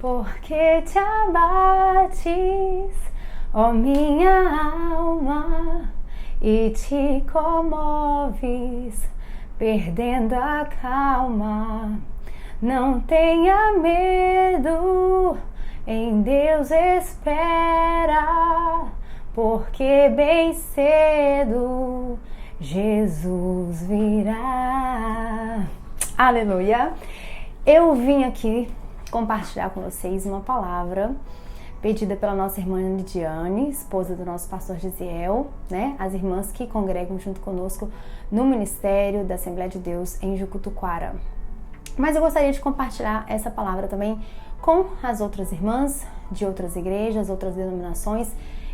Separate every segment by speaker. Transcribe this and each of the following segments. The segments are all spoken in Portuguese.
Speaker 1: Porque te abates, ó minha alma, e te comoves, perdendo a calma. Não tenha medo, em Deus espera, porque bem cedo Jesus virá. Aleluia! Eu vim aqui compartilhar com vocês uma palavra pedida pela nossa irmã Lidiane, esposa do nosso pastor Gisiel, né? As irmãs que congregam junto conosco no Ministério da Assembleia de Deus em Jucutuquara. Mas eu gostaria de compartilhar essa palavra também com as outras irmãs de outras igrejas, outras denominações,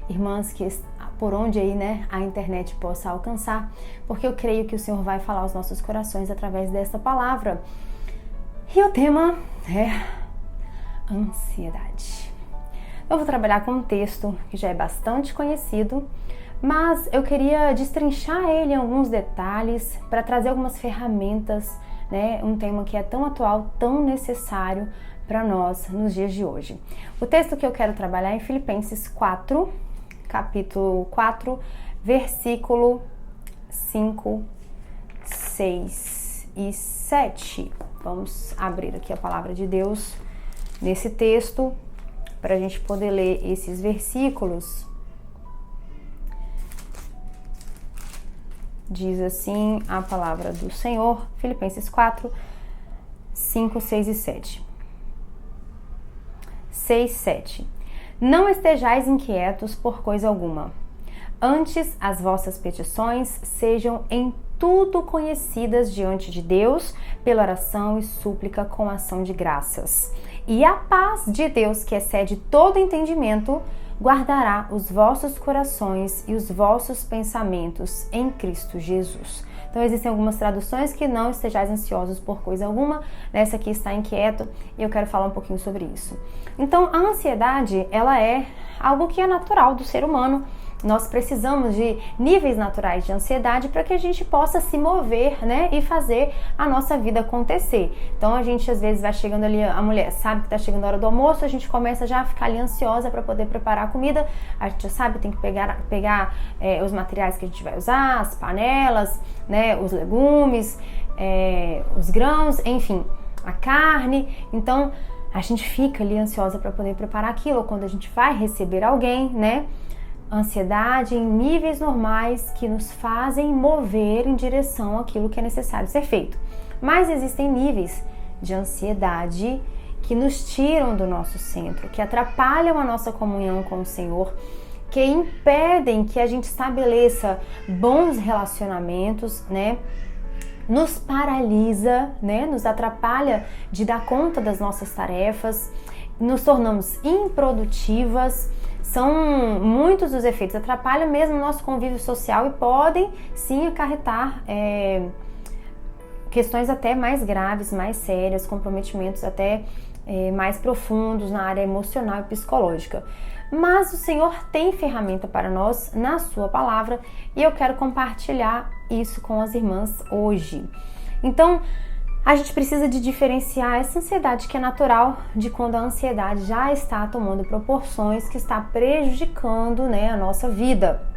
Speaker 1: irmãs que por onde aí, né, a internet possa alcançar, porque eu creio que o Senhor vai falar aos nossos corações através dessa palavra. E o tema é ansiedade. Eu vou trabalhar com um texto que já é bastante conhecido, mas eu queria destrinchar ele em alguns detalhes para trazer algumas ferramentas, né? Um tema que é tão atual, tão necessário para nós nos dias de hoje. O texto que eu quero trabalhar é em Filipenses 4, capítulo 4, versículo 5, 6 e 7. Vamos abrir aqui a palavra de Deus nesse texto para a gente poder ler esses versículos. Diz assim a palavra do Senhor, Filipenses 4, 5, 6 e 7. 6, 7. Não estejais inquietos por coisa alguma. Antes, as vossas petições sejam em tudo conhecidas diante de Deus, pela oração e súplica com ação de graças. E a paz de Deus, que excede todo entendimento, guardará os vossos corações e os vossos pensamentos em Cristo Jesus. Então existem algumas traduções que não estejais ansiosos por coisa alguma, nessa aqui está inquieto, e eu quero falar um pouquinho sobre isso. Então a ansiedade, ela é algo que é natural do ser humano. Nós precisamos de níveis naturais de ansiedade para que a gente possa se mover, né, e fazer a nossa vida acontecer. Então a gente às vezes vai chegando ali, a mulher sabe que está chegando a hora do almoço, a gente começa já a ficar ali ansiosa para poder preparar a comida. A gente já sabe, tem que pegar os materiais que a gente vai usar, as panelas, né, os legumes, os grãos, enfim, a carne. Então a gente fica ali ansiosa para poder preparar aquilo, ou quando a gente vai receber alguém, né? Ansiedade em níveis normais que nos fazem mover em direção àquilo que é necessário ser feito. Mas existem níveis de ansiedade que nos tiram do nosso centro, que atrapalham a nossa comunhão com o Senhor, que impedem que a gente estabeleça bons relacionamentos, né? Nos paralisa, né? Nos atrapalha de dar conta das nossas tarefas, nos tornamos improdutivas. São muitos os efeitos, atrapalham mesmo o nosso convívio social e podem sim acarretar questões até mais graves, mais sérias, comprometimentos até mais profundos na área emocional e psicológica. Mas o Senhor tem ferramenta para nós na sua palavra e eu quero compartilhar isso com as irmãs hoje. Então, a gente precisa de diferenciar essa ansiedade que é natural de quando a ansiedade já está tomando proporções que está prejudicando, né, a nossa vida.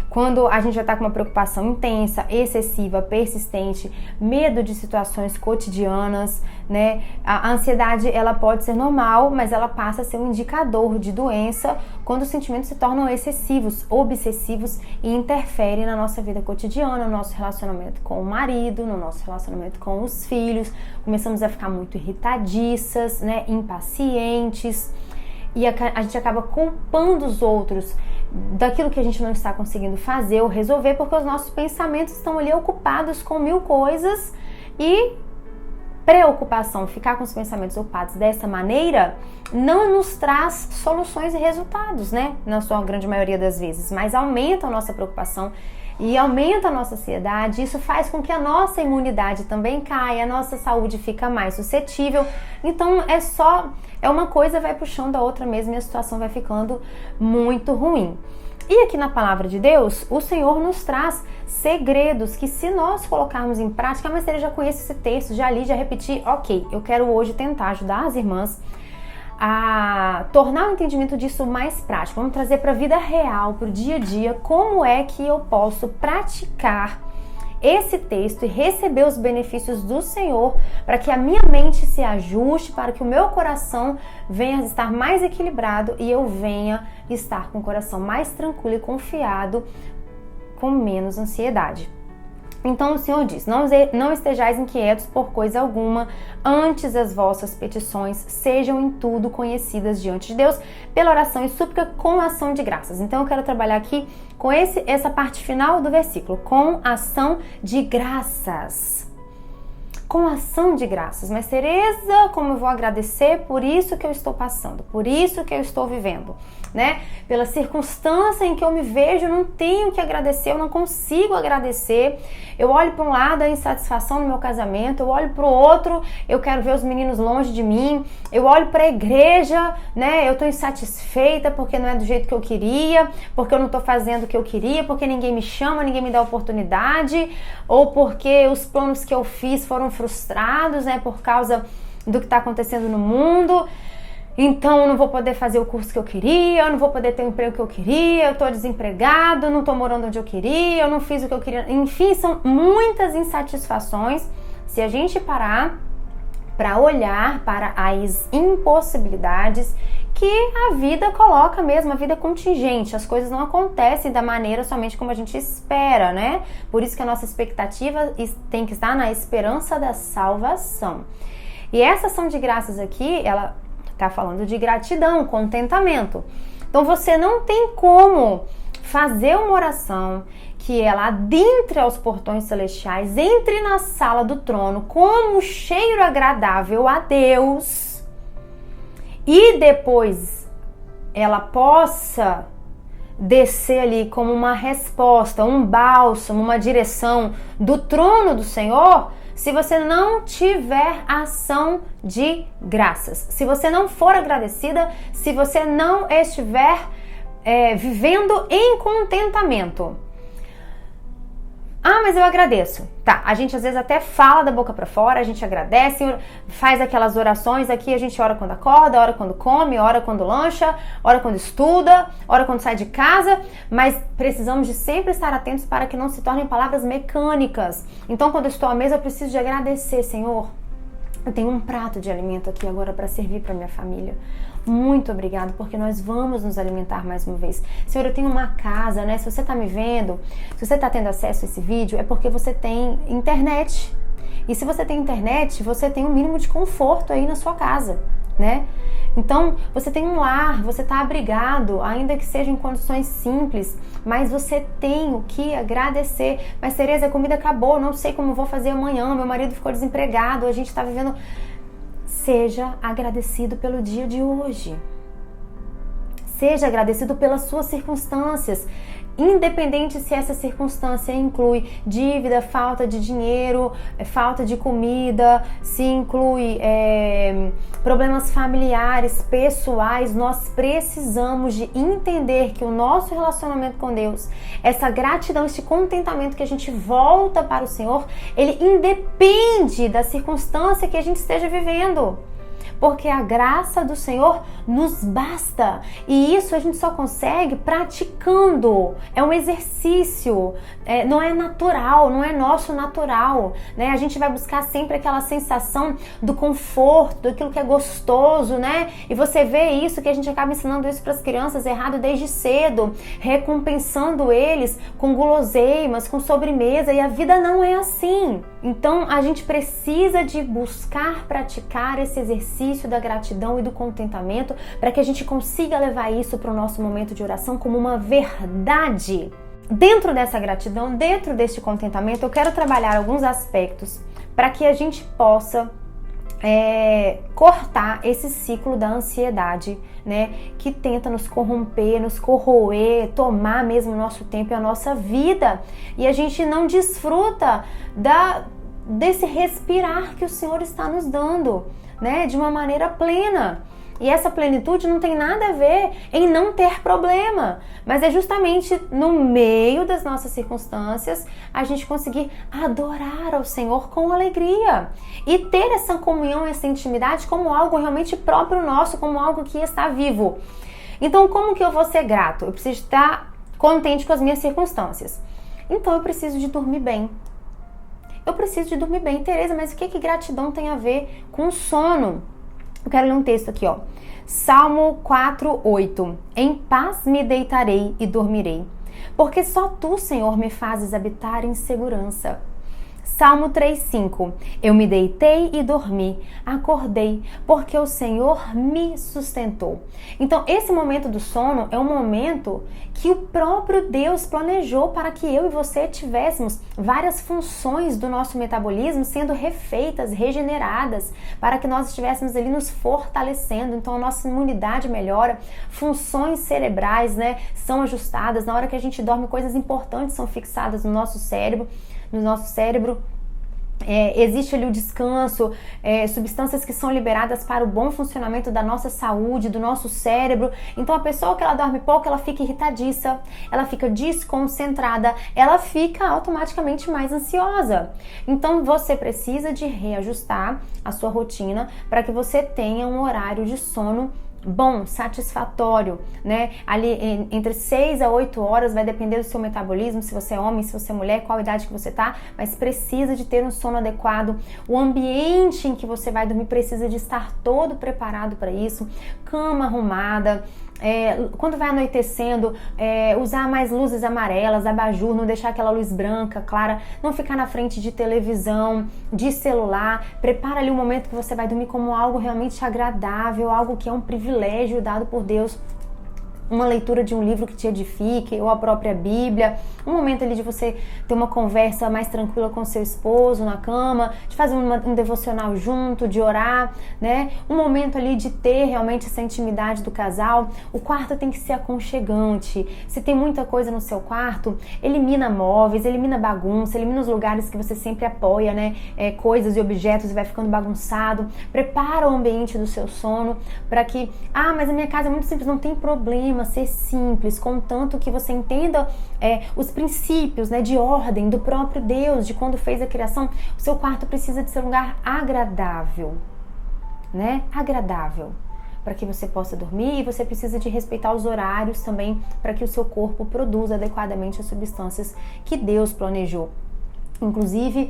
Speaker 1: Quando a gente já está com uma preocupação intensa, excessiva, persistente, medo de situações cotidianas, né? A ansiedade, ela pode ser normal, mas ela passa a ser um indicador de doença quando os sentimentos se tornam excessivos, obsessivos e interferem na nossa vida cotidiana, no nosso relacionamento com o marido, no nosso relacionamento com os filhos. Começamos a ficar muito irritadiças, né? Impacientes. E a gente acaba culpando os outros daquilo que a gente não está conseguindo fazer ou resolver, porque os nossos pensamentos estão ali ocupados com mil coisas e preocupação, ficar com os pensamentos ocupados dessa maneira, não nos traz soluções e resultados, né? Na sua grande maioria das vezes, mas aumenta a nossa preocupação e aumenta a nossa ansiedade. Isso faz com que a nossa imunidade também caia, a nossa saúde fica mais suscetível. Então é uma coisa vai puxando a outra mesmo e a situação vai ficando muito ruim. E aqui na palavra de Deus, o Senhor nos traz segredos que, se nós colocarmos em prática, mas ele já conhece esse texto, já li, já repeti, ok, eu quero hoje tentar ajudar as irmãs a tornar o entendimento disso mais prático. Vamos trazer para a vida real, para o dia a dia, como é que eu posso praticar esse texto e receber os benefícios do Senhor, para que a minha mente se ajuste, para que o meu coração venha estar mais equilibrado e eu venha estar com o coração mais tranquilo e confiado, com menos ansiedade. Então o Senhor diz, não estejais inquietos por coisa alguma, antes as vossas petições sejam em tudo conhecidas diante de Deus, pela oração e súplica com ação de graças. Então eu quero trabalhar aqui com essa parte final do versículo, com ação de graças. Com ação de graças. Mas Tereza, como eu vou agradecer por isso que eu estou passando, por isso que eu estou vivendo, né? Pela circunstância em que eu me vejo, eu não tenho que agradecer, eu não consigo agradecer. Eu olho para um lado a insatisfação no meu casamento, eu olho para o outro, eu quero ver os meninos longe de mim, eu olho para a igreja, né? Eu estou insatisfeita porque não é do jeito que eu queria, porque eu não estou fazendo o que eu queria, porque ninguém me chama, ninguém me dá oportunidade, ou porque os planos que eu fiz foram frustrados, né? Por causa do que está acontecendo no mundo. Então eu não vou poder fazer o curso que eu queria, eu não vou poder ter o emprego que eu queria, eu tô desempregado, não tô morando onde eu queria, eu não fiz o que eu queria. Enfim, são muitas insatisfações. Se a gente parar para olhar para as impossibilidades que a vida coloca mesmo, a vida é contingente, as coisas não acontecem da maneira somente como a gente espera, né? Por isso que a nossa expectativa tem que estar na esperança da salvação. E essa ação de graças aqui, ela tá falando de gratidão, contentamento. Então você não tem como fazer uma oração que ela adentre aos portões celestiais, entre na sala do trono como um cheiro agradável a Deus e depois ela possa descer ali como uma resposta, um bálsamo, uma direção do trono do Senhor, se você não tiver ação de graças, se você não for agradecida, se você não estiver vivendo em contentamento. Ah, mas eu agradeço. Tá, a gente às vezes até fala da boca pra fora, a gente agradece, faz aquelas orações aqui, a gente ora quando acorda, ora quando come, ora quando lancha, ora quando estuda, ora quando sai de casa, mas precisamos de sempre estar atentos para que não se tornem palavras mecânicas. Então, quando eu estou à mesa, eu preciso de agradecer, Senhor. Eu tenho um prato de alimento aqui agora para servir para minha família. Muito obrigado, porque nós vamos nos alimentar mais uma vez. Senhor, eu tenho uma casa, né? Se você tá me vendo, se você tá tendo acesso a esse vídeo, é porque você tem internet. E se você tem internet, você tem um mínimo de conforto aí na sua casa, né? Então, você tem um lar, você tá abrigado, ainda que seja em condições simples, mas você tem o que agradecer. Mas, Tereza, a comida acabou, não sei como vou fazer amanhã, meu marido ficou desempregado, a gente tá vivendo... Seja agradecido pelo dia de hoje. Seja agradecido pelas suas circunstâncias. Independente se essa circunstância inclui dívida, falta de dinheiro, falta de comida, se inclui problemas familiares, pessoais, nós precisamos de entender que o nosso relacionamento com Deus, essa gratidão, esse contentamento que a gente volta para o Senhor, ele independe da circunstância que a gente esteja vivendo. Porque a graça do Senhor nos basta. E isso a gente só consegue praticando. É um exercício. Não é natural, não é nosso natural, né? A gente vai buscar sempre aquela sensação do conforto, daquilo que é gostoso, né? E você vê isso, que a gente acaba ensinando isso para as crianças errado desde cedo, recompensando eles com guloseimas, com sobremesa. E a vida não é assim. Então a gente precisa de buscar praticar esse exercício da gratidão e do contentamento para que a gente consiga levar isso para o nosso momento de oração como uma verdade. Dentro dessa gratidão, dentro deste contentamento, eu quero trabalhar alguns aspectos para que a gente possa cortar esse ciclo da ansiedade, né, que tenta nos corromper, nos corroer, tomar mesmo o nosso tempo e a nossa vida, e a gente não desfruta desse respirar que o Senhor está nos dando, né, de uma maneira plena. E essa plenitude não tem nada a ver em não ter problema, mas é justamente no meio das nossas circunstâncias a gente conseguir adorar ao Senhor com alegria e ter essa comunhão, essa intimidade como algo realmente próprio nosso, como algo que está vivo. Então, como que eu vou ser grato? Eu preciso estar contente com as minhas circunstâncias. Então, eu preciso de dormir bem. Eu preciso de dormir bem. Tereza, mas o que gratidão tem a ver com sono? Eu quero ler um texto aqui, ó. Salmo 4:8. Em paz me deitarei e dormirei, porque só tu, Senhor, me fazes habitar em segurança. Salmo 3:5. Eu me deitei e dormi, acordei, porque o Senhor me sustentou. Então, esse momento do sono é um momento que o próprio Deus planejou para que eu e você tivéssemos várias funções do nosso metabolismo sendo refeitas, regeneradas, para que nós estivéssemos ali nos fortalecendo. Então, a nossa imunidade melhora, funções cerebrais, né, são ajustadas. Na hora que a gente dorme, coisas importantes são fixadas no nosso cérebro. Existe ali o descanso, substâncias que são liberadas para o bom funcionamento da nossa saúde, do nosso cérebro. Então a pessoa que ela dorme pouco, ela fica irritadiça, ela fica desconcentrada, ela fica automaticamente mais ansiosa. Então você precisa de reajustar a sua rotina para que você tenha um horário de sono bom, satisfatório, né? Ali entre 6 a 8 horas, vai depender do seu metabolismo, se você é homem, se você é mulher, qual idade que você tá, mas precisa de ter um sono adequado. O ambiente em que você vai dormir precisa de estar todo preparado para isso, cama arrumada, quando vai anoitecendo, usar mais luzes amarelas, abajur, não deixar aquela luz branca, clara, não ficar na frente de televisão, de celular. Prepara ali o momento que você vai dormir como algo realmente agradável, algo que é um privilégio dado por Deus. Uma leitura de um livro que te edifique, ou a própria Bíblia, um momento ali de você ter uma conversa mais tranquila com seu esposo na cama, de fazer um devocional junto, de orar, né? Um momento ali de ter realmente essa intimidade do casal. O quarto tem que ser aconchegante. Se tem muita coisa no seu quarto, elimina móveis, elimina bagunça, elimina os lugares que você sempre apoia, né? Coisas e objetos e vai ficando bagunçado. Prepara o ambiente do seu sono para que, mas a minha casa é muito simples, não tem problema ser simples, contanto que você entenda os princípios, né, de ordem do próprio Deus, de quando fez a criação. O seu quarto precisa de ser um lugar agradável, né? Agradável, para que você possa dormir, e você precisa de respeitar os horários também para que o seu corpo produza adequadamente as substâncias que Deus planejou. Inclusive,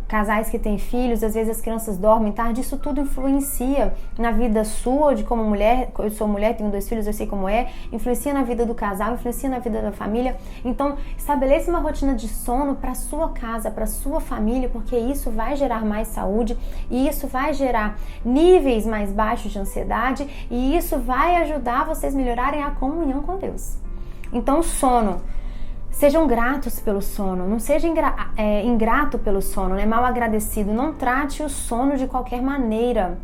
Speaker 1: casais que têm filhos, às vezes as crianças dormem tarde, isso tudo influencia na vida sua, de como mulher. Eu sou mulher, tenho 2 filhos, eu sei como influencia na vida do casal, influencia na vida da família. Então, estabeleça uma rotina de sono para sua casa, para sua família, porque isso vai gerar mais saúde, e isso vai gerar níveis mais baixos de ansiedade, e isso vai ajudar vocês a melhorarem a comunhão com Deus. Então, sono. Sejam gratos pelo sono, não seja ingrato pelo sono, né? Mal agradecido. Não trate o sono de qualquer maneira,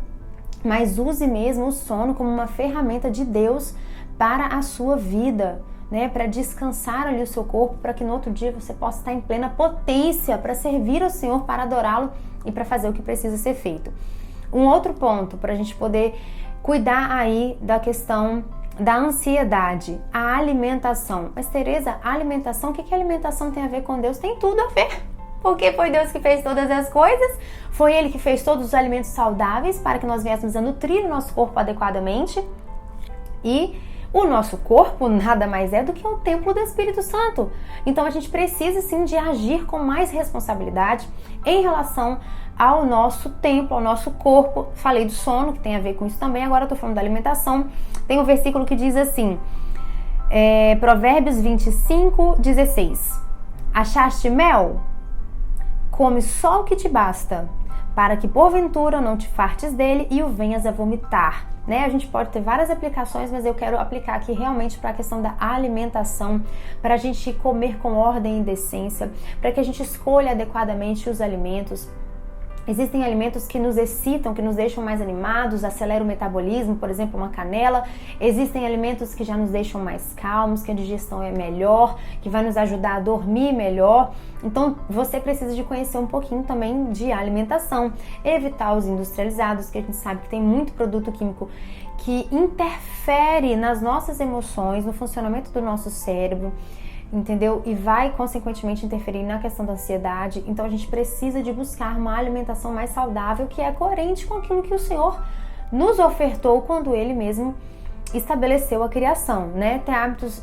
Speaker 1: mas use mesmo o sono como uma ferramenta de Deus para a sua vida, né? Para descansar ali o seu corpo, para que no outro dia você possa estar em plena potência para servir ao Senhor, para adorá-lo e para fazer o que precisa ser feito. Um outro ponto para a gente poder cuidar aí da questão da ansiedade, a alimentação. Mas Tereza, a alimentação, o que a alimentação tem a ver com Deus? Tem tudo a ver, porque foi Deus que fez todas as coisas, foi Ele que fez todos os alimentos saudáveis para que nós viéssemos a nutrir o nosso corpo adequadamente, e o nosso corpo nada mais é do que um templo do Espírito Santo. Então a gente precisa sim de agir com mais responsabilidade em relação ao nosso templo, ao nosso corpo. Falei do sono, que tem a ver com isso também, agora eu tô falando da alimentação. Tem um versículo que diz assim, Provérbios 25:16. Achaste mel? Come só o que te basta, para que porventura não te fartes dele e o venhas a vomitar. Né? A gente pode ter várias aplicações, mas eu quero aplicar aqui realmente para a questão da alimentação, para a gente comer com ordem e decência, para que a gente escolha adequadamente os alimentos. Existem alimentos que nos excitam, que nos deixam mais animados, aceleram o metabolismo, por exemplo, uma canela. Existem alimentos que já nos deixam mais calmos, que a digestão é melhor, que vai nos ajudar a dormir melhor. Então, você precisa de conhecer um pouquinho também de alimentação. Evitar os industrializados, que a gente sabe que tem muito produto químico que interfere nas nossas emoções, no funcionamento do nosso cérebro, entendeu? E vai, consequentemente, interferir na questão da ansiedade. Então, a gente precisa de buscar uma alimentação mais saudável, que é coerente com aquilo que o Senhor nos ofertou quando Ele mesmo estabeleceu a criação, né? Ter hábitos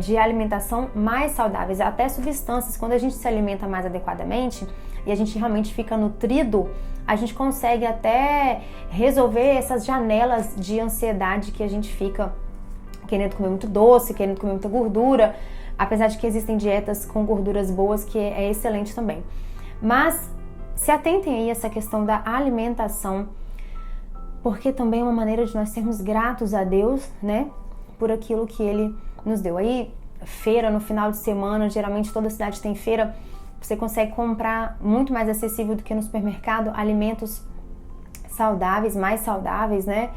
Speaker 1: de alimentação mais saudáveis, até substâncias. Quando a gente se alimenta mais adequadamente e a gente realmente fica nutrido, a gente consegue até resolver essas janelas de ansiedade que a gente fica querendo comer muito doce, querendo comer muita gordura, apesar de que existem dietas com gorduras boas, que é excelente também. Mas se atentem aí a essa questão da alimentação, porque também é uma maneira de nós sermos gratos a Deus, né, por aquilo que Ele nos deu. Aí, feira no final de semana, geralmente toda cidade tem feira, você consegue comprar muito mais acessível do que no supermercado, alimentos saudáveis, mais saudáveis, né?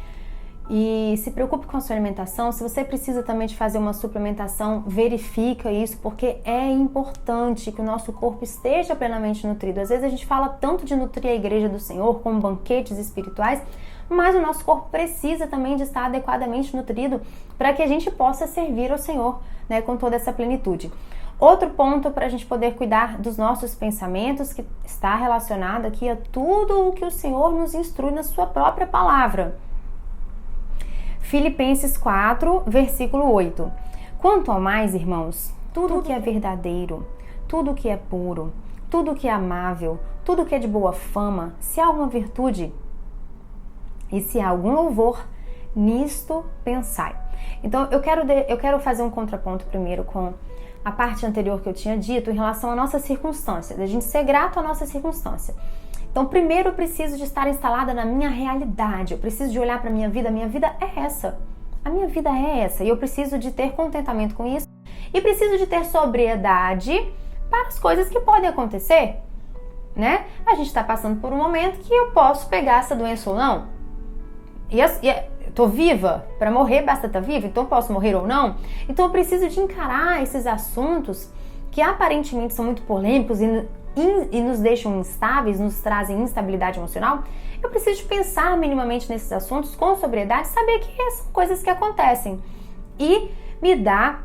Speaker 1: E se preocupe com a sua alimentação. Se você precisa também de fazer uma suplementação, verifica isso, porque é importante que o nosso corpo esteja plenamente nutrido. Às vezes a gente fala tanto de nutrir a igreja do Senhor com banquetes espirituais, mas o nosso corpo precisa também de estar adequadamente nutrido para que a gente possa servir ao Senhor, né, com toda essa plenitude. Outro ponto para a gente poder cuidar dos nossos pensamentos, que está relacionado aqui a tudo o que o Senhor nos instrui na sua própria palavra. Filipenses 4, versículo 8. Quanto ao mais, irmãos, tudo que é verdadeiro, tudo que é puro, tudo que é amável, tudo que é de boa fama, se há alguma virtude e se há algum louvor, nisto pensai. Então, eu quero fazer um contraponto primeiro com a parte anterior que eu tinha dito em relação à nossa circunstância, da gente ser grato à nossa circunstância. Então, primeiro eu preciso de estar instalada na minha realidade, eu preciso de olhar para a minha vida é essa, a minha vida é essa, e eu preciso de ter contentamento com isso, e preciso de ter sobriedade para as coisas que podem acontecer, né? A gente está passando por um momento que eu posso pegar essa doença ou não, eu tô viva, para morrer basta estar viva, então eu posso morrer ou não, então eu preciso de encarar esses assuntos que aparentemente são muito polêmicos e nos deixam instáveis, nos trazem instabilidade emocional. Eu preciso de pensar minimamente nesses assuntos com sobriedade, saber que são coisas que acontecem e me dar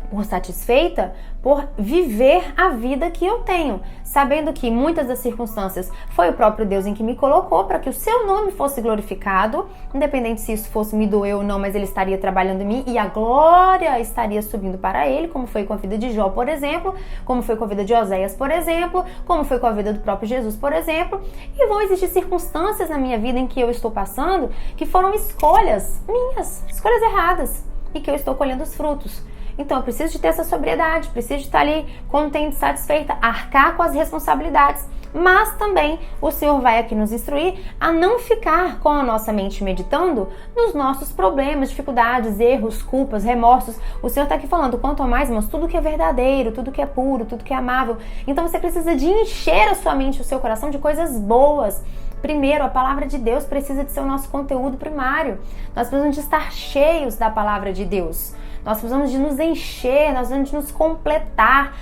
Speaker 1: por satisfeita por viver a vida que eu tenho, sabendo que muitas das circunstâncias foi o próprio Deus em que me colocou para que o seu nome fosse glorificado, independente se isso fosse me doer ou não, mas Ele estaria trabalhando em mim e a glória estaria subindo para Ele, como foi com a vida de Jó, por exemplo, como foi com a vida de Oséias, por exemplo, como foi com a vida do próprio Jesus, por exemplo, e vão existir circunstâncias na minha vida em que eu estou passando que foram escolhas minhas, escolhas erradas, e que eu estou colhendo os frutos. Então eu preciso de ter essa sobriedade, preciso de estar ali contente, satisfeita, arcar com as responsabilidades, mas também o Senhor vai aqui nos instruir a não ficar com a nossa mente meditando nos nossos problemas, dificuldades, erros, culpas, remorsos. O Senhor está aqui falando, quanto a mais, irmãos, tudo que é verdadeiro, tudo que é puro, tudo que é amável. Então você precisa de encher a sua mente, o seu coração de coisas boas. Primeiro, a palavra de Deus precisa de ser o nosso conteúdo primário. Nós precisamos de estar cheios da palavra de Deus. Nós precisamos de nos encher, nós precisamos de nos completar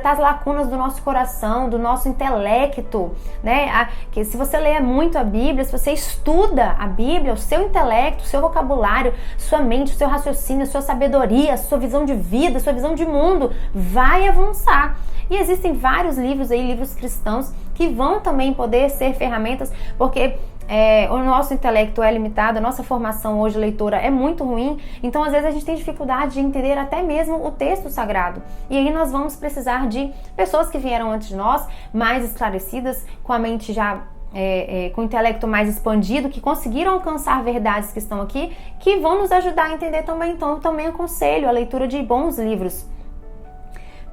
Speaker 1: as lacunas do nosso coração, do nosso intelecto, né? Que se você lê muito a Bíblia, se você estuda a Bíblia, o seu intelecto, o seu vocabulário, sua mente, o seu raciocínio, a sua sabedoria, a sua visão de vida, a sua visão de mundo vai avançar. E existem vários livros aí, livros cristãos, que vão também poder ser ferramentas, porque o nosso intelecto é limitado, a nossa formação hoje leitora é muito ruim, então às vezes a gente tem dificuldade de entender até mesmo o texto sagrado. E aí nós vamos precisar de pessoas que vieram antes de nós, mais esclarecidas, com a mente já com o intelecto mais expandido, que conseguiram alcançar verdades que estão aqui, que vão nos ajudar a entender também. Então eu também aconselho a leitura de bons livros.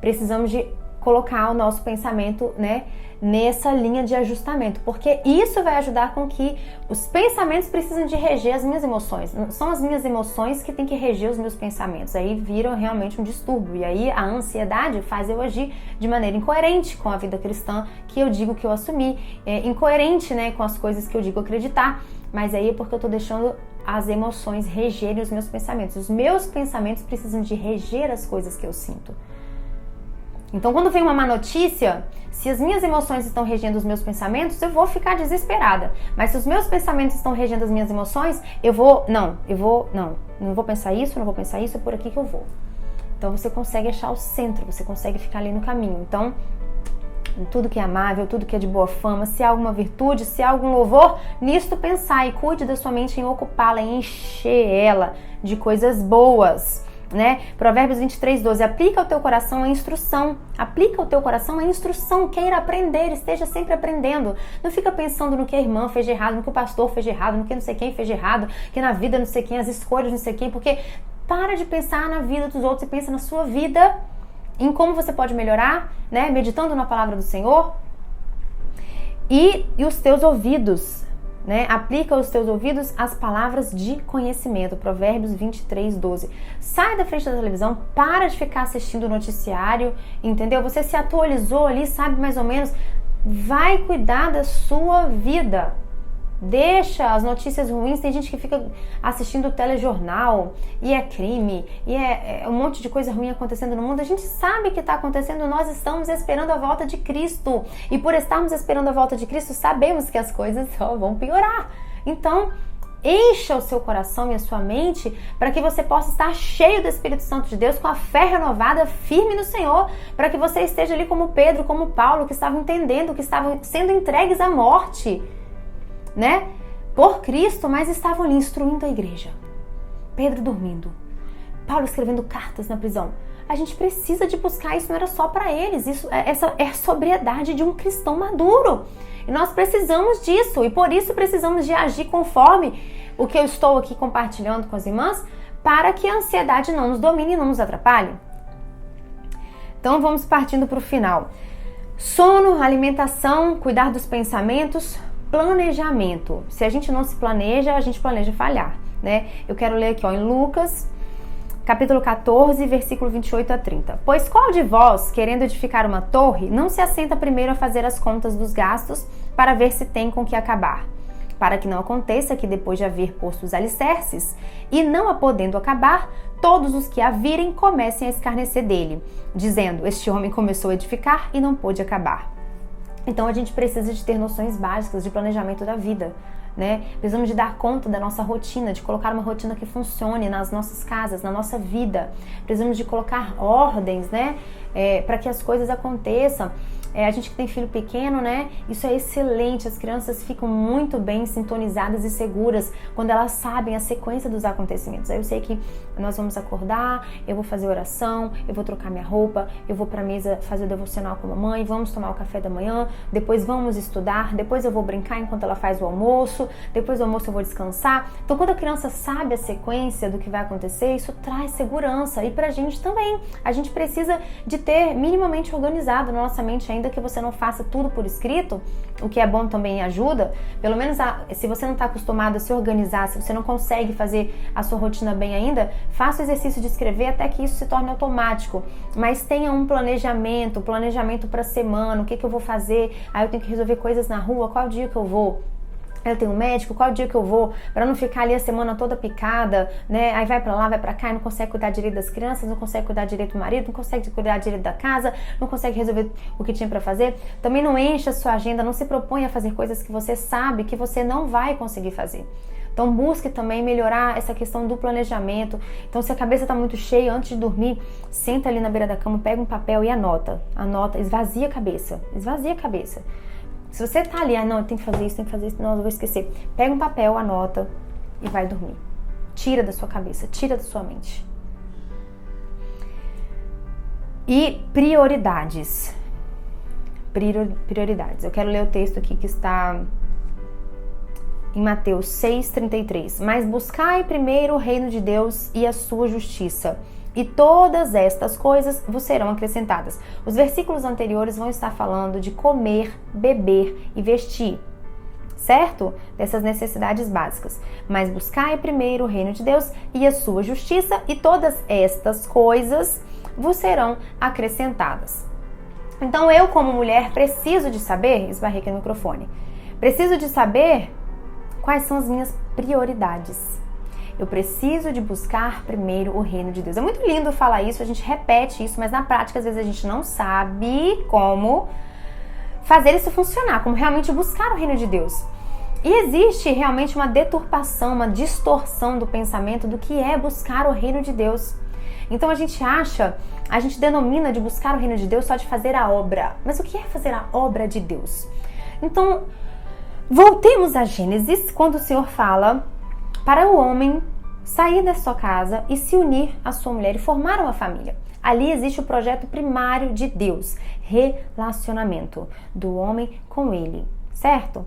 Speaker 1: Precisamos de colocar o nosso pensamento, né, nessa linha de ajustamento, porque isso vai ajudar com que os pensamentos precisam de reger as minhas emoções. São as minhas emoções que têm que reger os meus pensamentos. Aí viram realmente um distúrbio. E aí a ansiedade faz eu agir de maneira incoerente com a vida cristã que eu digo que eu assumi, incoerente, né, com as coisas que eu digo acreditar. Mas aí é porque eu tô deixando as emoções regerem os meus pensamentos. Os meus pensamentos precisam de reger as coisas que eu sinto. Então, quando vem uma má notícia, se as minhas emoções estão regendo os meus pensamentos, eu vou ficar desesperada. Mas se os meus pensamentos estão regendo as minhas emoções, não vou pensar isso, é por aqui que eu vou. Então, você consegue achar o centro, você consegue ficar ali no caminho. Então, tudo que é amável, tudo que é de boa fama, se há alguma virtude, se há algum louvor, nisto pensar e cuide da sua mente em ocupá-la, em encher ela de coisas boas. Né? Provérbios 23:12, aplica ao teu coração a instrução, queira aprender, esteja sempre aprendendo, não fica pensando no que a irmã fez de errado, no que o pastor fez de errado, no que não sei quem fez de errado, que na vida não sei quem, as escolhas não sei quem, porque para de pensar na vida dos outros e pensa na sua vida, em como você pode melhorar, né? Meditando na palavra do Senhor. E os teus ouvidos, né? Aplica aos teus ouvidos as palavras de conhecimento. Provérbios 23:12. Sai da frente da televisão, para de ficar assistindo o noticiário, entendeu? Você se atualizou ali, sabe mais ou menos. Vai cuidar da sua vida. Deixa as notícias ruins. Tem gente que fica assistindo o telejornal e é crime, e é um monte de coisa ruim acontecendo no mundo. A gente sabe que está acontecendo, nós estamos esperando a volta de Cristo. E por estarmos esperando a volta de Cristo, sabemos que as coisas só vão piorar. Então, encha o seu coração e a sua mente para que você possa estar cheio do Espírito Santo de Deus, com a fé renovada, firme no Senhor, para que você esteja ali como Pedro, como Paulo, que estavam entendendo, que estavam sendo entregues à morte, né? Por Cristo, mas estavam ali instruindo a igreja. Pedro dormindo, Paulo escrevendo cartas na prisão. A gente precisa de buscar isso, não era só para eles. Essa é a sobriedade de um cristão maduro. E nós precisamos disso, e por isso precisamos de agir conforme o que eu estou aqui compartilhando com as irmãs, para que a ansiedade não nos domine e não nos atrapalhe. Então vamos partindo para o final. Sono, alimentação, cuidar dos pensamentos, planejamento. Se a gente não se planeja, a gente planeja falhar, né? Eu quero ler aqui, em Lucas, capítulo 14, versículo 28 a 30. Pois qual de vós, querendo edificar uma torre, não se assenta primeiro a fazer as contas dos gastos para ver se tem com que acabar? Para que não aconteça que depois de haver posto os alicerces e não a podendo acabar, todos os que a virem comecem a escarnecer dele, dizendo, este homem começou a edificar e não pôde acabar. Então a gente precisa de ter noções básicas de planejamento da vida, né? Precisamos de dar conta da nossa rotina, de colocar uma rotina que funcione nas nossas casas, na nossa vida. Precisamos de colocar ordens, né? Para que as coisas aconteçam. A gente que tem filho pequeno, né? Isso é excelente. As crianças ficam muito bem sintonizadas e seguras quando elas sabem a sequência dos acontecimentos. Aí eu sei que nós vamos acordar, eu vou fazer oração, eu vou trocar minha roupa, eu vou pra mesa fazer o devocional com a mamãe, vamos tomar o café da manhã, depois vamos estudar, depois eu vou brincar enquanto ela faz o almoço, depois do almoço eu vou descansar. Então quando a criança sabe a sequência do que vai acontecer, isso traz segurança. E pra gente também. A gente precisa de ter minimamente organizado na nossa mente, ainda que você não faça tudo por escrito, o que é bom também ajuda. Pelo menos se você não está acostumado a se organizar, se você não consegue fazer a sua rotina bem ainda, faça o exercício de escrever até que isso se torne automático. Mas tenha um planejamento para a semana, o que eu vou fazer, aí eu tenho que resolver coisas na rua, qual dia que eu vou? Eu tenho um médico, qual dia que eu vou, para não ficar ali a semana toda picada, né? Aí vai pra lá, vai pra cá e não consegue cuidar direito das crianças, não consegue cuidar direito do marido, não consegue cuidar direito da casa, não consegue resolver o que tinha pra fazer. Também não encha a sua agenda, não se propõe a fazer coisas que você sabe que você não vai conseguir fazer. Então busque também melhorar essa questão do planejamento. Então se a cabeça está muito cheia, antes de dormir, senta ali na beira da cama, pega um papel e anota, esvazia a cabeça. Se você tá ali, não, tem que fazer isso, não, eu vou esquecer. Pega um papel, anota e vai dormir. Tira da sua cabeça, tira da sua mente. E prioridades. Prioridades. Eu quero ler o texto aqui que está em Mateus 6:33. Mas buscai primeiro o reino de Deus e a sua justiça, e todas estas coisas vos serão acrescentadas. Os versículos anteriores vão estar falando de comer, beber e vestir, certo? Dessas necessidades básicas. Mas buscai primeiro o reino de Deus e a sua justiça, e todas estas coisas vos serão acrescentadas. Então eu, como mulher, preciso de saber, esbarrei aqui no microfone, preciso de saber quais são as minhas prioridades. Eu preciso de buscar primeiro o reino de Deus. É muito lindo falar isso, a gente repete isso, mas na prática às vezes a gente não sabe como fazer isso funcionar, como realmente buscar o reino de Deus. E existe realmente uma deturpação, uma distorção do pensamento do que é buscar o reino de Deus. Então a gente denomina de buscar o reino de Deus só de fazer a obra. Mas o que é fazer a obra de Deus? Então, voltemos a Gênesis, quando o Senhor fala para o homem sair da sua casa e se unir à sua mulher e formar uma família. Ali existe o projeto primário de Deus, relacionamento do homem com ele, certo?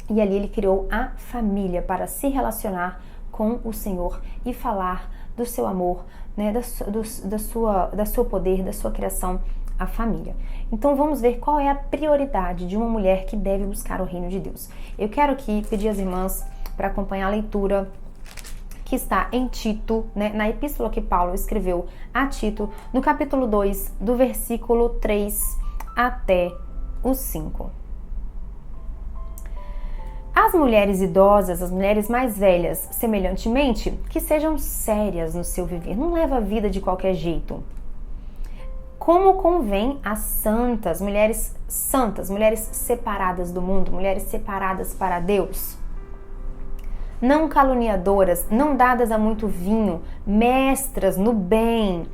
Speaker 1: E ali ele criou a família para se relacionar com o Senhor e falar do seu amor, né, da sua poder, da sua criação, a família. Então vamos ver qual é a prioridade de uma mulher que deve buscar o reino de Deus. Eu quero aqui pedir às irmãs para acompanhar a leitura que está em Tito, né, na epístola que Paulo escreveu a Tito, no capítulo 2, do versículo 3 até o 5. As mulheres idosas, as mulheres mais velhas, semelhantemente, que sejam sérias no seu viver, não leva a vida de qualquer jeito. Como convém às santas, mulheres separadas do mundo, mulheres separadas para Deus. Não caluniadoras, não dadas a muito vinho, mestras no bem,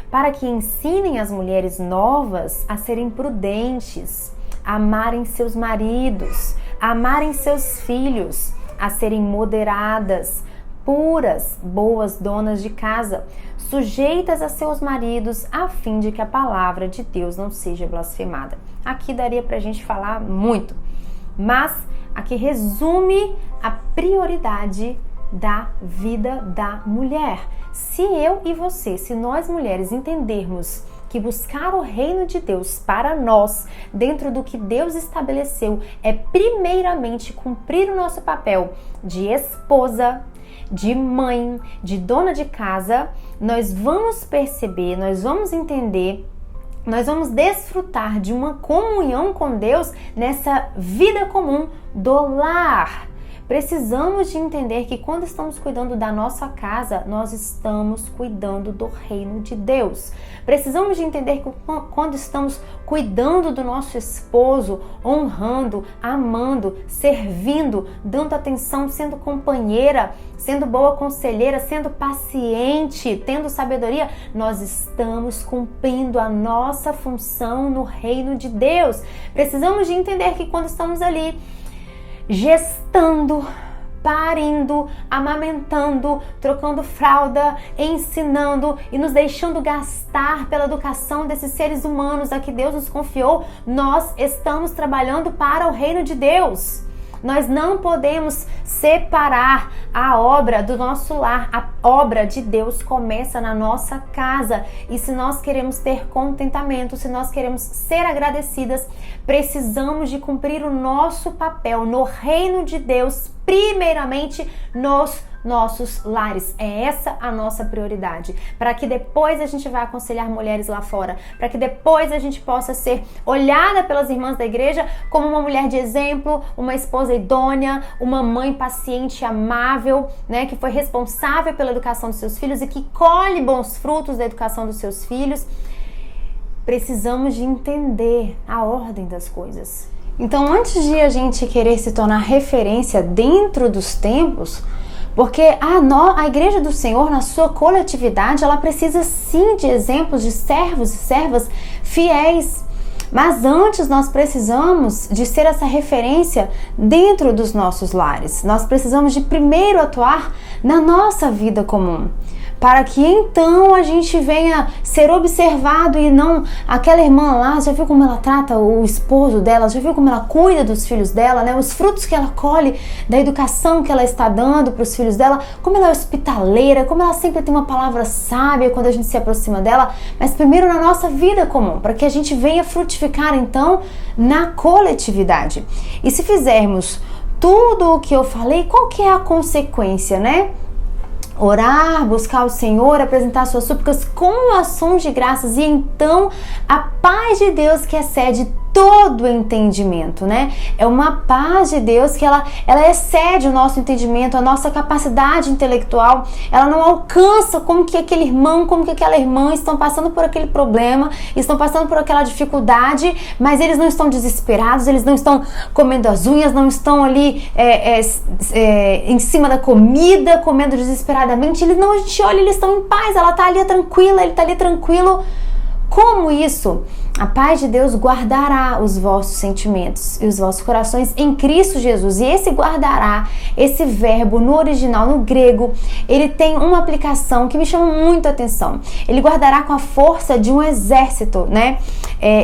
Speaker 1: para que ensinem as mulheres novas a serem prudentes, a amarem seus maridos, a amarem seus filhos, a serem moderadas, puras, boas donas de casa, sujeitas a seus maridos, a fim de que a palavra de Deus não seja blasfemada. Aqui daria pra gente falar muito, mas aqui resume a prioridade da vida da mulher. Se eu e você, se nós mulheres entendermos que buscar o reino de Deus para nós, dentro do que Deus estabeleceu, é primeiramente cumprir o nosso papel de esposa, de mãe, de dona de casa, nós vamos perceber, nós vamos entender, nós vamos desfrutar de uma comunhão com Deus nessa vida comum do lar. Precisamos de entender que quando estamos cuidando da nossa casa, nós estamos cuidando do reino de Deus. Precisamos de entender que quando estamos cuidando do nosso esposo, honrando, amando, servindo, dando atenção, sendo companheira, sendo boa conselheira, sendo paciente, tendo sabedoria, nós estamos cumprindo a nossa função no reino de Deus. Precisamos de entender que quando estamos ali gestando, parindo, amamentando, trocando fralda, ensinando e nos deixando gastar pela educação desses seres humanos a que Deus nos confiou, nós estamos trabalhando para o reino de Deus. Nós não podemos separar a obra do nosso lar. A obra de Deus começa na nossa casa. E se nós queremos ter contentamento, se nós queremos ser agradecidas, precisamos de cumprir o nosso papel no reino de Deus, primeiramente nos nossos lares. É essa a nossa prioridade, para que depois a gente vá aconselhar mulheres lá fora, para que depois a gente possa ser olhada pelas irmãs da igreja como uma mulher de exemplo, uma esposa idônea, uma mãe paciente e amável, né, que foi responsável pela educação dos seus filhos e que colhe bons frutos da educação dos seus filhos. Precisamos de entender a ordem das coisas. Então, antes de a gente querer se tornar referência dentro dos tempos, porque a igreja do Senhor, na sua coletividade, ela precisa sim de exemplos de servos e servas fiéis. Mas antes nós precisamos de ser essa referência dentro dos nossos lares. Nós precisamos de primeiro atuar na nossa vida comum, para que então a gente venha ser observado e não aquela irmã lá, já viu como ela trata o esposo dela, já viu como ela cuida dos filhos dela, né? Os frutos que ela colhe da educação que ela está dando para os filhos dela, como ela é hospitaleira, como ela sempre tem uma palavra sábia quando a gente se aproxima dela, mas primeiro na nossa vida comum, para que a gente venha frutificar então na coletividade. E se fizermos tudo o que eu falei, qual que é a consequência, né? Orar, buscar o Senhor, apresentar suas súplicas com ações de graças e então a paz de Deus que excede todo entendimento, né? É uma paz de Deus que ela excede o nosso entendimento, a nossa capacidade intelectual. Ela não alcança como que aquele irmão, como que aquela irmã estão passando por aquele problema, estão passando por aquela dificuldade, mas eles não estão desesperados, eles não estão comendo as unhas, não estão ali em cima da comida, comendo desesperadamente. Eles não, a gente olha, eles estão em paz, ela está ali tranquila, ele está ali tranquilo. Como isso? A paz de Deus guardará os vossos sentimentos e os vossos corações em Cristo Jesus. E esse guardará, esse verbo no original, no grego, ele tem uma aplicação que me chama muito a atenção. Ele guardará com a força de um exército, né?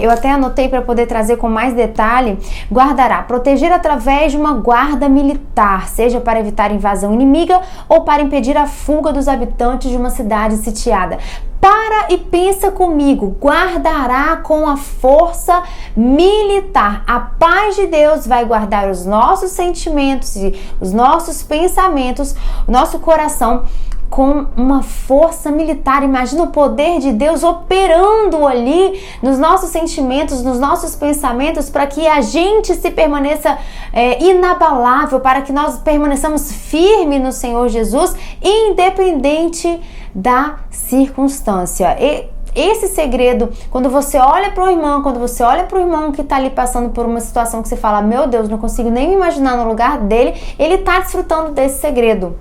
Speaker 1: Eu até anotei para poder trazer com mais detalhe. Guardará, proteger através de uma guarda militar, seja para evitar invasão inimiga ou para impedir a fuga dos habitantes de uma cidade sitiada. Para e pensa comigo, guardará com a força militar. A paz de Deus vai guardar os nossos sentimentos e os nossos pensamentos, o nosso coração com uma força militar. Imagina o poder de Deus operando ali nos nossos sentimentos, nos nossos pensamentos, para que a gente se permaneça inabalável, para que nós permaneçamos firmes no Senhor Jesus, independente da circunstância. E esse segredo, quando você olha para o irmão, quando você olha para o irmão que está ali passando por uma situação que você fala, meu Deus, não consigo nem me imaginar no lugar dele, ele está desfrutando desse segredo,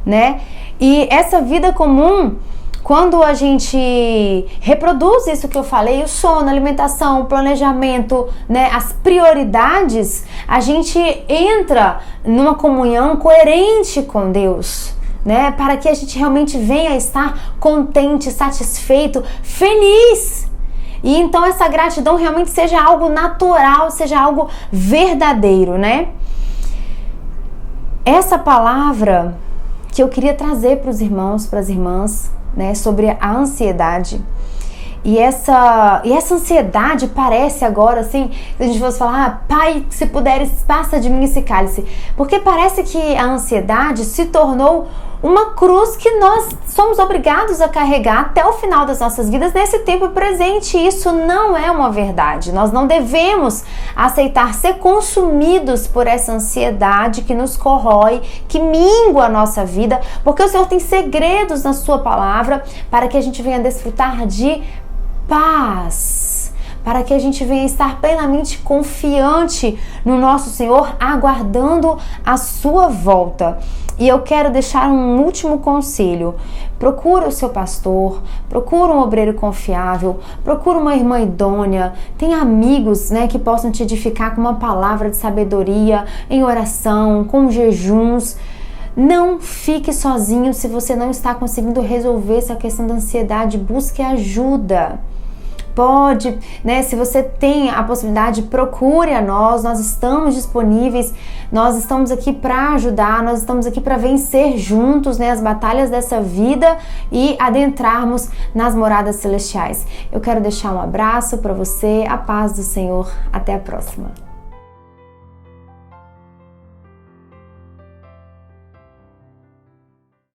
Speaker 1: né? E essa vida comum, quando a gente reproduz isso que eu falei, o sono, a alimentação, o planejamento, né, as prioridades, a gente entra numa comunhão coerente com Deus, né, para que a gente realmente venha a estar contente, satisfeito, feliz. E então essa gratidão realmente seja algo natural, seja algo verdadeiro, né? Essa palavra que eu queria trazer para os irmãos, para as irmãs, né, sobre a ansiedade. E essa ansiedade parece agora, assim, se a gente fosse falar, Pai, se puderes, passa de mim esse cálice. Porque parece que a ansiedade se tornou uma cruz que nós somos obrigados a carregar até o final das nossas vidas nesse tempo presente. Isso não é uma verdade. Nós não devemos aceitar ser consumidos por essa ansiedade que nos corrói, que mingua a nossa vida, porque o Senhor tem segredos na sua palavra para que a gente venha desfrutar de paz, para que a gente venha estar plenamente confiante no nosso Senhor, aguardando a sua volta. E eu quero deixar um último conselho. Procura o seu pastor, procura um obreiro confiável, procura uma irmã idônea, tem amigos, né, que possam te edificar com uma palavra de sabedoria, em oração, com jejuns. Não fique sozinho se você não está conseguindo resolver essa questão da ansiedade, busque ajuda. Pode, né? Se você tem a possibilidade, procure a nós estamos disponíveis, nós estamos aqui para ajudar, nós estamos aqui para vencer juntos, né, as batalhas dessa vida e adentrarmos nas moradas celestiais. Eu quero deixar um abraço para você, a paz do Senhor, até a próxima.